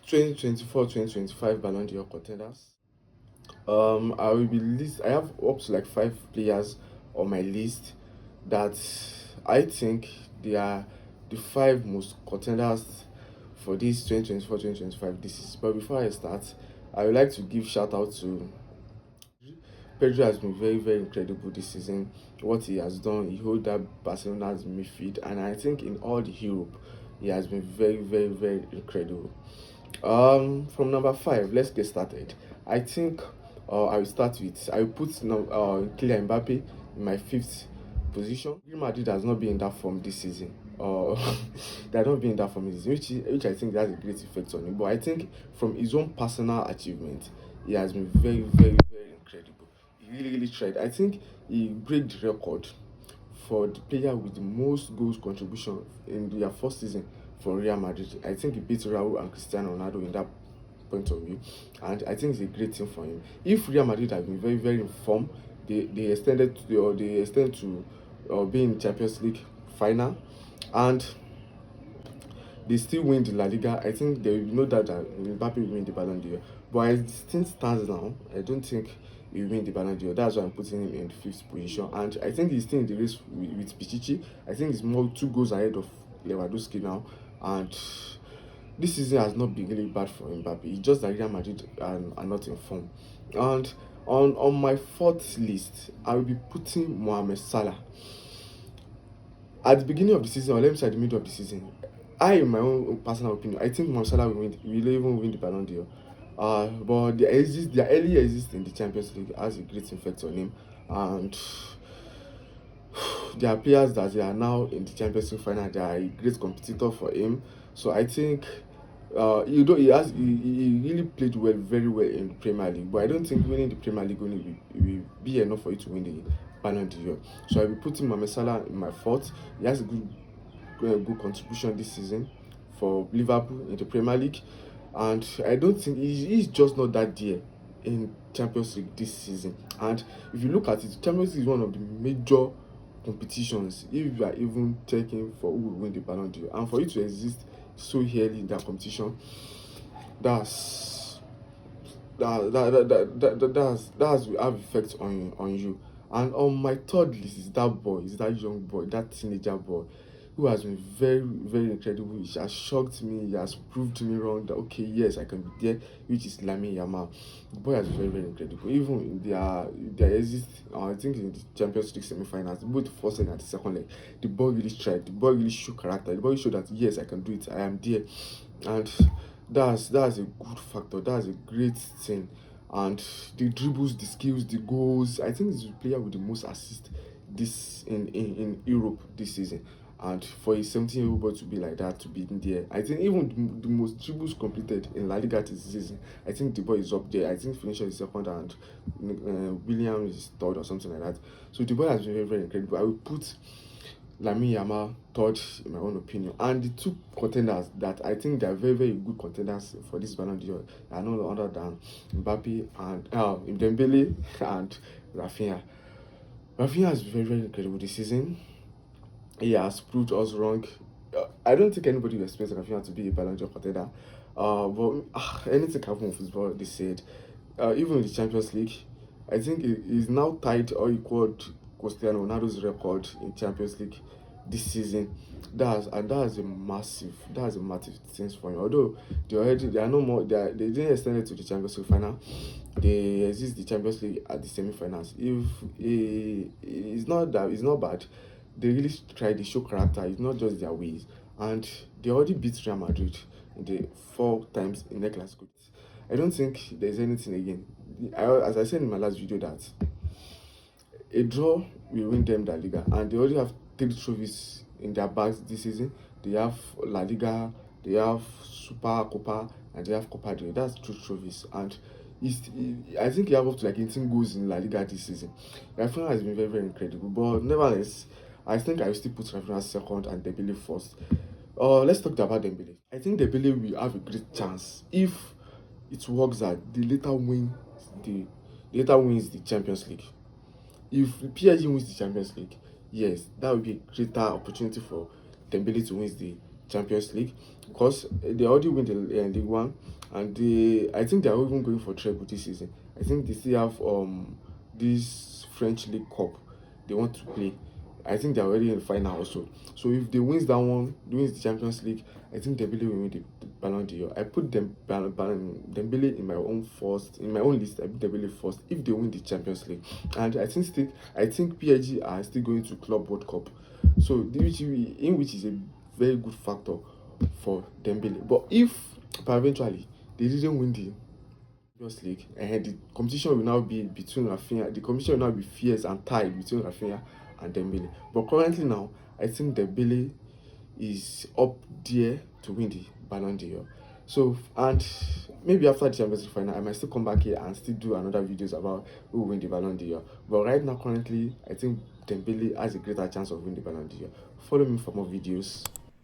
2024-2025 Ballon d'Or contenders. I will be list. I have up to like 5 players on my list that I think they are the 5 most contenders for this 2024-2025 this is. But before I start, I would like to give shout out to Pedro. Has been very, very incredible this season. What he has done, he hold that Barcelona's midfield, and I think in all the Europe, he has been very, very, very incredible. From number 5, let's get started. I think I will start with I will put Kylian Mbappe in my 5th position. Real Madrid has not been in that form this season. They have not been in that form this season, which I think has a great effect on him. But I think from his own personal achievement, he has been very, very, very incredible. He really, really tried. I think he break the record for the player with the most goals contribution in their first season for Real Madrid. I think he beat Raul and Cristiano Ronaldo in that point of view, and I think it's a great thing for him. If Real Madrid had been very, very in form, they extended to being in Champions League final, and they still win the La Liga. I think they know that Mbappe will win the Ballon d'Or. But as things stands now, I don't think he will win the Ballon d'Or. That's why I'm putting him in the 5th position. And I think he's still in the race with Pichichi. I think he's more 2 goals ahead of Lewandowski now. And this season has not been really bad for Mbappe. It's just that Real Madrid are not in form. And on my 4th list, I will be putting Mohamed Salah. At the beginning of the season, or let me say at the middle of the season, in my own personal opinion, I think Mohamed Salah will even win the Ballon d'Or. But their early exist in the Champions League has a great effect on him, and there are players that they are now in the Champions League final. They are a great competitor for him. So I think he really played well, very well in the Premier League. But I don't think winning the Premier League only will be enough for you to win the Ballon d'Or. So I will put Mohamed Salah in my 4th. He has a good contribution this season for Liverpool in the Premier League, and I don't think he's just not that dear in Champions League this season. And if you look at it, Champions League is one of the major competitions if you are even checking for who will win the Ballon d'Or, and for you to exist so early in that competition, that's that will have effect on you. And on my 3rd list is that young boy, that teenager boy, who has been very, very incredible. He has shocked me. He has proved me wrong that okay, yes, I can be there, which is Lamine Yamal. The boy has been very, very incredible. Even in their exist, I think in the Champions League semi-finals, both the first leg and the second leg, the boy really tried. The boy really showed character. The boy showed that yes, I can do it. I am there, and that's a good factor. That's a great thing. And the dribbles, the skills, the goals. I think he's the player with the most assists this in Europe this season. And for a 17-year-old boy to be like that, to be in there, I think even the most dribbles completed in La Liga this season, I think the boy is up there. I think Finisher is 2nd and William is 3rd or something like that. So the boy has been very, very incredible. I will put Lamine Yamal 3rd in my own opinion. And the 2 contenders that I think they are very, very good contenders for this Ballon d'Or are no other than Mbappe and Dembele and Raphinha. Raphinha has been very, very incredible this season. He has proved us wrong. I don't think anybody will expect Raphinha to be a Ballon d'Or contender. But anything can happen in football, they said. Even in the Champions League, I think he is now tied or equaled Cristiano Ronaldo's record in Champions League this season. That's a massive thing for him. Although they are no more they didn't extend it to the Champions League final. They exist the Champions League at the semi-finals. If it's not bad. They really try to show character. It's not just their ways, and they already beat Real Madrid in the 4 times in the Clasico. I don't think there's anything again. As I said in my last video, that a draw will win them La Liga, and they already have 3 trophies in their bags this season. They have La Liga, they have Super Copa, and they have Copa del Rey. That's 2 trophies, and I think he have up to like 18 goals in La Liga this season. Raphinha has been very, very incredible, but nevertheless, I think I will still put Raphinha 2nd and Dembele 1st. Let's talk about Dembele. I think Dembele will have a great chance if it works out. The later wins the Champions League. If PSG wins the Champions League, yes, that would be a greater opportunity for Dembele to win the Champions League, because they already win the League One, and I think they are even going for treble this season. I think they still have this French League Cup they want to play. I think they're already in the final also. So if they wins that one, wins the Champions League, I think Dembele will win the Ballon d'Or. I put Dembele in my own list. I put Dembele first if they win the Champions League, and I think PSG are still going to Club World Cup. So which is a very good factor for Dembele. But if eventually they didn't win the Champions League, and the competition will now be between Raphinha. The competition will now be fierce and tied between Raphinha and Dembele. But currently now, I think Dembele is up there to win the Ballon d'Or. So, and maybe after the Champions League final, I might still come back here and still do another videos about who will win the Ballon d'Or. But right now, currently, I think Dembele has a greater chance of winning the Ballon d'Or. Follow me for more videos.